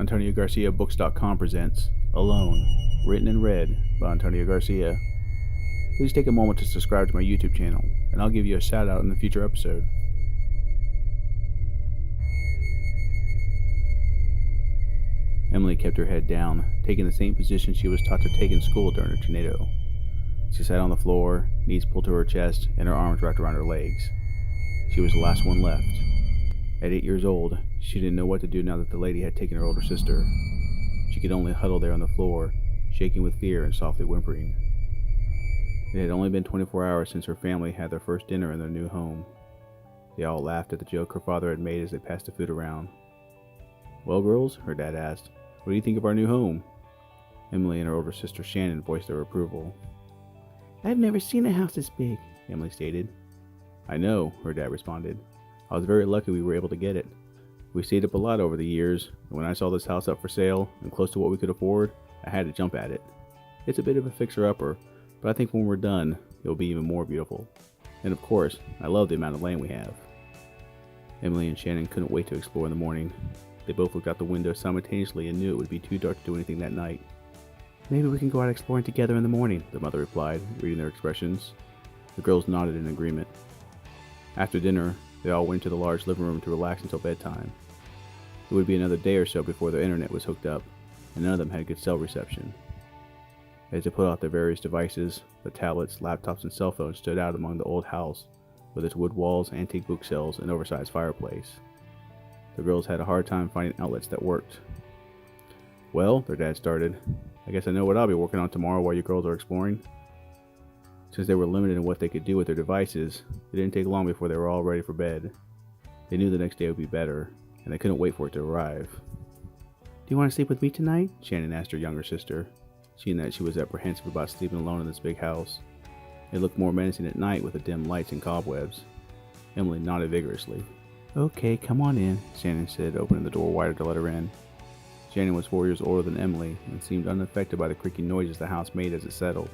AntonioGarciaBooks.com presents Alone, written and read by Antonio Garcia. Please take a moment to subscribe to my YouTube channel, and I'll give you a shout out in the future episode. Emily kept her head down, taking the same position she was taught to take in school during a tornado. She sat on the floor, knees pulled to her chest, and her arms wrapped around her legs. She was the last one left. At 8 years old, she didn't know what to do now that the lady had taken her older sister. She could only huddle there on the floor, shaking with fear and softly whimpering. It had only been 24 hours since her family had their first dinner in their new home. They all laughed at the joke her father had made as they passed the food around. "Well, girls," her dad asked, "what do you think of our new home?" Emily and her older sister Shannon voiced their approval. "I've never seen a house this big," Emily stated. "I know," her dad responded. "I was very lucky we were able to get it. We stayed up a lot over the years, and when I saw this house up for sale and close to what we could afford, I had to jump at it. It's a bit of a fixer-upper, but I think when we're done, it'll be even more beautiful. And of course, I love the amount of land we have." Emily and Shannon couldn't wait to explore in the morning. They both looked out the window simultaneously and knew it would be too dark to do anything that night. "Maybe we can go out exploring together in the morning," the mother replied, reading their expressions. The girls nodded in agreement. After dinner, they all went to the large living room to relax until bedtime. It would be another day or so before their internet was hooked up, and none of them had good cell reception. As they put out their various devices, the tablets, laptops, and cell phones stood out among the old house with its wood walls, antique bookshelves, and oversized fireplace. The girls had a hard time finding outlets that worked. "Well," their dad started, "I guess I know what I'll be working on tomorrow while you girls are exploring." Since they were limited in what they could do with their devices, it didn't take long before they were all ready for bed. They knew the next day would be better, and they couldn't wait for it to arrive. "Do you want to sleep with me tonight?" Shannon asked her younger sister, seeing that she was apprehensive about sleeping alone in this big house. It looked more menacing at night with the dim lights and cobwebs. Emily nodded vigorously. "Okay, come on in," Shannon said, opening the door wider to let her in. Shannon was 4 years older than Emily and seemed unaffected by the creaking noises the house made as it settled.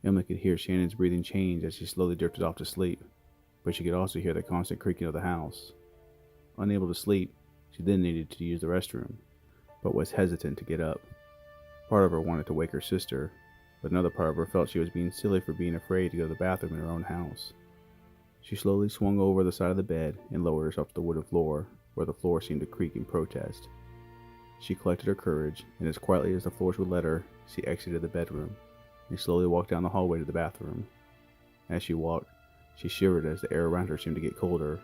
Emily could hear Shannon's breathing change as she slowly drifted off to sleep, but she could also hear the constant creaking of the house. Unable to sleep, she then needed to use the restroom, but was hesitant to get up. Part of her wanted to wake her sister, but another part of her felt she was being silly for being afraid to go to the bathroom in her own house. She slowly swung over the side of the bed and lowered herself to the wooden floor, where the floor seemed to creak in protest. She collected her courage, and as quietly as the floors would let her, she exited the bedroom and slowly walked down the hallway to the bathroom. As she walked, she shivered as the air around her seemed to get colder.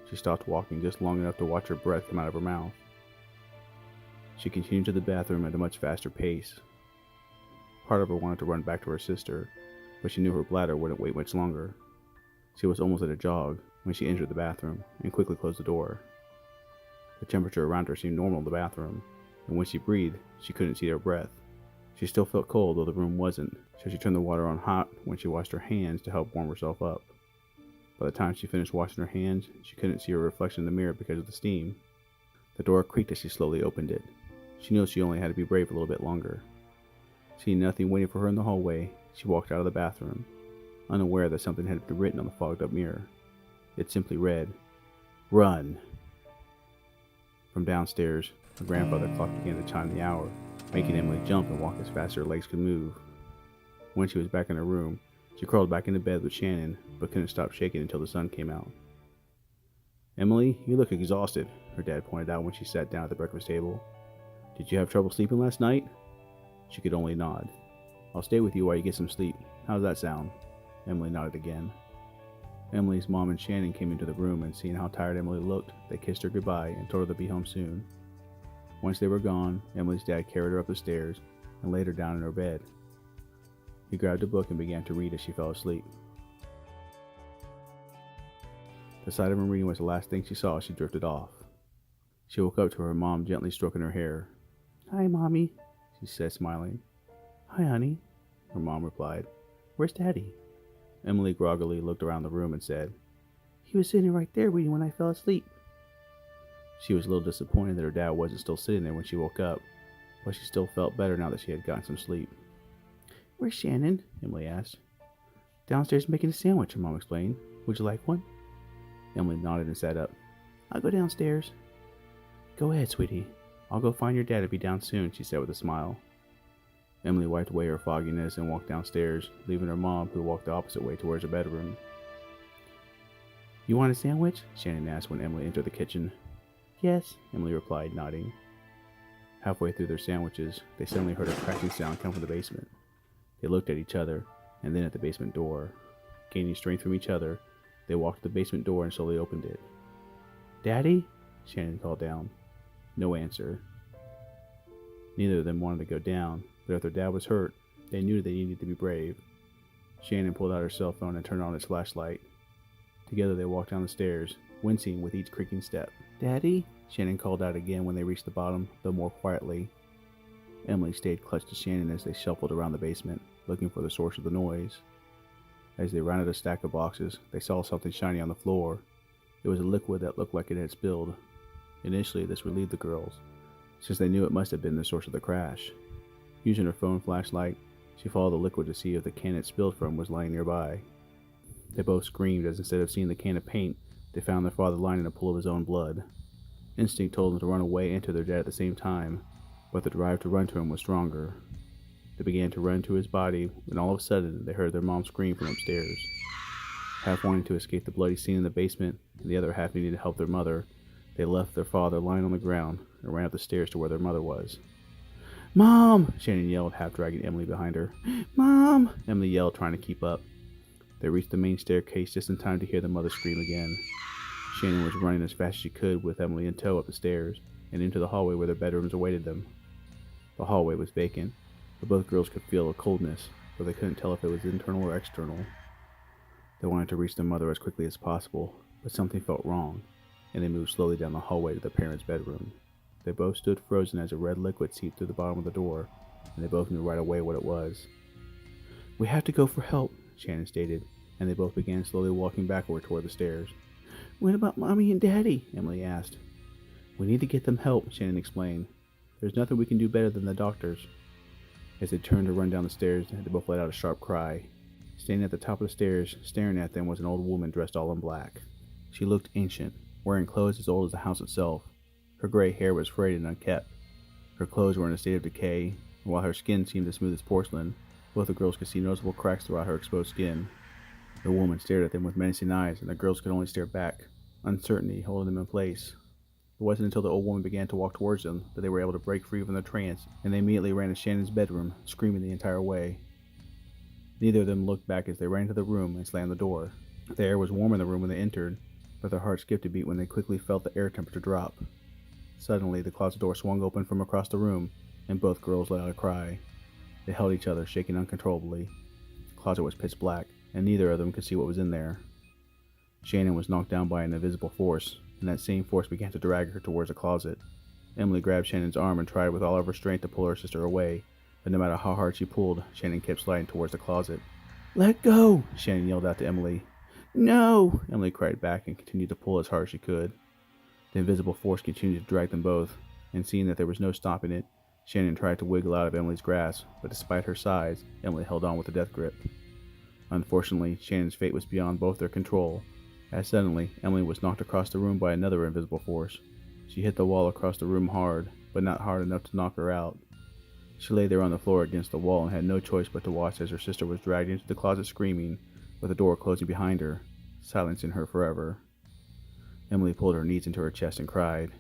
She stopped walking just long enough to watch her breath come out of her mouth. She continued to the bathroom at a much faster pace. Part of her wanted to run back to her sister, but she knew her bladder wouldn't wait much longer. She was almost at a jog when she entered the bathroom and quickly closed the door. The temperature around her seemed normal in the bathroom, and when she breathed, she couldn't see her breath. She still felt cold, though the room wasn't, so she turned the water on hot when she washed her hands to help warm herself up. By the time she finished washing her hands, she couldn't see her reflection in the mirror because of the steam. The door creaked as she slowly opened it. She knew she only had to be brave a little bit longer. Seeing nothing waiting for her in the hallway, she walked out of the bathroom, unaware that something had been written on the fogged-up mirror. It simply read, "Run." From downstairs, her grandfather clock began to chime the hour, making Emily jump and walk as fast as her legs could move. When she was back in her room, she crawled back into bed with Shannon, but couldn't stop shaking until the sun came out. "Emily, you look exhausted," her dad pointed out when she sat down at the breakfast table. "Did you have trouble sleeping last night?" She could only nod. "I'll stay with you while you get some sleep. How's that sound?" Emily nodded again. Emily's mom and Shannon came into the room, and seeing how tired Emily looked, they kissed her goodbye and told her to be home soon. Once they were gone, Emily's dad carried her up the stairs and laid her down in her bed. He grabbed a book and began to read as she fell asleep. The sight of him reading was the last thing she saw as she drifted off. She woke up to her mom gently stroking her hair. "Hi, Mommy," she said, smiling. "Hi, honey," her mom replied. "Where's Daddy?" Emily groggily looked around the room and said, "He was sitting right there reading when I fell asleep." She was a little disappointed that her dad wasn't still sitting there when she woke up, but she still felt better now that she had gotten some sleep. "Where's Shannon?" Emily asked. "Downstairs making a sandwich," her mom explained. "Would you like one?" Emily nodded and sat up. I'll go downstairs. Go ahead, sweetie. I'll go find your dad. He'll be down soon, she said with a smile. Emily wiped away her fogginess and walked downstairs, leaving her mom, who walked the opposite way towards her bedroom. You want a sandwich? Shannon asked when Emily entered the kitchen. Yes, Emily replied, nodding. Halfway through their sandwiches, they suddenly heard a cracking sound come from the basement. They looked at each other, and then at the basement door. Gaining strength from each other, they walked to the basement door and slowly opened it. Daddy? Shannon called down. No answer. Neither of them wanted to go down, but if their dad was hurt, they knew they needed to be brave. Shannon pulled out her cell phone and turned on his flashlight. Together they walked down the stairs, wincing with each creaking step. Daddy? Shannon called out again when they reached the bottom, though more quietly. Emily stayed clutched to Shannon as they shuffled around the basement, looking for the source of the noise. As they rounded a stack of boxes, they saw something shiny on the floor. It was a liquid that looked like it had spilled. Initially, this relieved the girls, since they knew it must have been the source of the crash. Using her phone flashlight, she followed the liquid to see if the can it spilled from was lying nearby. They both screamed as instead of seeing the can of paint, they found their father lying in a pool of his own blood. Instinct told them to run away and to their dad at the same time, but the drive to run to him was stronger. They began to run to his body when all of a sudden they heard their mom scream from upstairs. Half wanting to escape the bloody scene in the basement, and the other half needing to help their mother, they left their father lying on the ground and ran up the stairs to where their mother was. Mom! Shannon yelled, half dragging Emily behind her. Mom! Emily yelled, trying to keep up. They reached the main staircase just in time to hear their mother scream again. Shannon was running as fast as she could with Emily in tow up the stairs and into the hallway where their bedrooms awaited them. The hallway was vacant, but both girls could feel a coldness, though they couldn't tell if it was internal or external. They wanted to reach their mother as quickly as possible, but something felt wrong, and they moved slowly down the hallway to their parents' bedroom. They both stood frozen as a red liquid seeped through the bottom of the door, and they both knew right away what it was. We have to go for help, Shannon stated, and they both began slowly walking backward toward the stairs. What about Mommy and Daddy? Emily asked. We need to get them help, Shannon explained. There's nothing we can do better than the doctors. As they turned to run down the stairs, they both let out a sharp cry. Standing at the top of the stairs, staring at them, was an old woman dressed all in black. She looked ancient, wearing clothes as old as the house itself. Her gray hair was frayed and unkempt. Her clothes were in a state of decay, and while her skin seemed as smooth as porcelain, both the girls could see noticeable cracks throughout her exposed skin. The woman stared at them with menacing eyes, and the girls could only stare back, uncertainty holding them in place. It wasn't until the old woman began to walk towards them that they were able to break free from their trance, and they immediately ran to Shannon's bedroom, screaming the entire way. Neither of them looked back as they ran into the room and slammed the door. The air was warm in the room when they entered, but their hearts skipped a beat when they quickly felt the air temperature drop. Suddenly, the closet door swung open from across the room, and both girls let out a cry. They held each other, shaking uncontrollably. The closet was pitch black, and neither of them could see what was in there. Shannon was knocked down by an invisible force, and that same force began to drag her towards the closet. Emily grabbed Shannon's arm and tried with all of her strength to pull her sister away, but no matter how hard she pulled, Shannon kept sliding towards the closet. Let go! Shannon yelled out to Emily. No! Emily cried back and continued to pull as hard as she could. The invisible force continued to drag them both, and seeing that there was no stopping it, Shannon tried to wiggle out of Emily's grasp, but despite her size, Emily held on with a death grip. Unfortunately, Shannon's fate was beyond both their control, as suddenly, Emily was knocked across the room by another invisible force. She hit the wall across the room hard, but not hard enough to knock her out. She lay there on the floor against the wall and had no choice but to watch as her sister was dragged into the closet screaming, with the door closing behind her, silencing her forever. Emily pulled her knees into her chest and cried.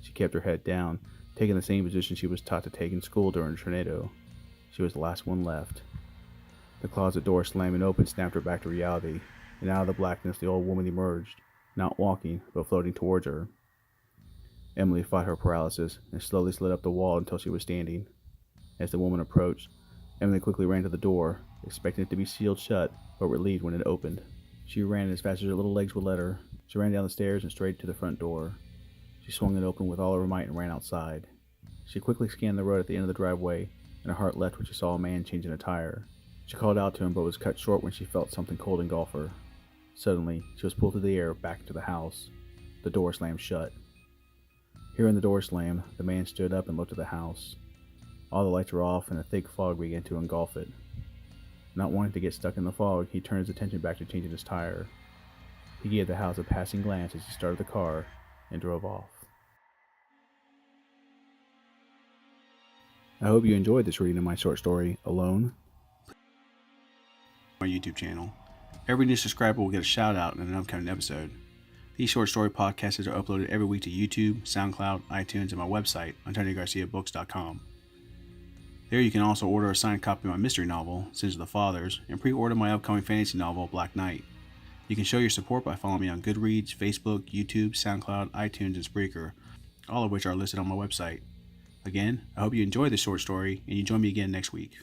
She kept her head down, taking the same position she was taught to take in school during a tornado. She was the last one left. The closet door slamming open snapped her back to reality, and out of the blackness the old woman emerged, not walking, but floating towards her. Emily fought her paralysis and slowly slid up the wall until she was standing. As the woman approached, Emily quickly ran to the door, expecting it to be sealed shut, but relieved when it opened. She ran as fast as her little legs would let her. She ran down the stairs and straight to the front door. She swung it open with all her might and ran outside. She quickly scanned the road at the end of the driveway, and her heart leapt when she saw a man changing a tire. She called out to him, but was cut short when she felt something cold engulf her. Suddenly, she was pulled through the air back into the house. The door slammed shut. Hearing the door slam, the man stood up and looked at the house. All the lights were off, and a thick fog began to engulf it. Not wanting to get stuck in the fog, he turned his attention back to changing his tire. He gave the house a passing glance as he started the car, and drove off. I hope you enjoyed this reading of my short story, Alone. My YouTube channel. Every new subscriber will get a shout out in an upcoming episode. These short story podcasts are uploaded every week to YouTube, SoundCloud, iTunes, and my website, AntonioGarciaBooks.com. There you can also order a signed copy of my mystery novel, Sins of the Fathers, and pre-order my upcoming fantasy novel, Black Knight. You can show your support by following me on Goodreads, Facebook, YouTube, SoundCloud, iTunes, and Spreaker, all of which are listed on my website. Again, I hope you enjoyed this short story, and you join me again next week.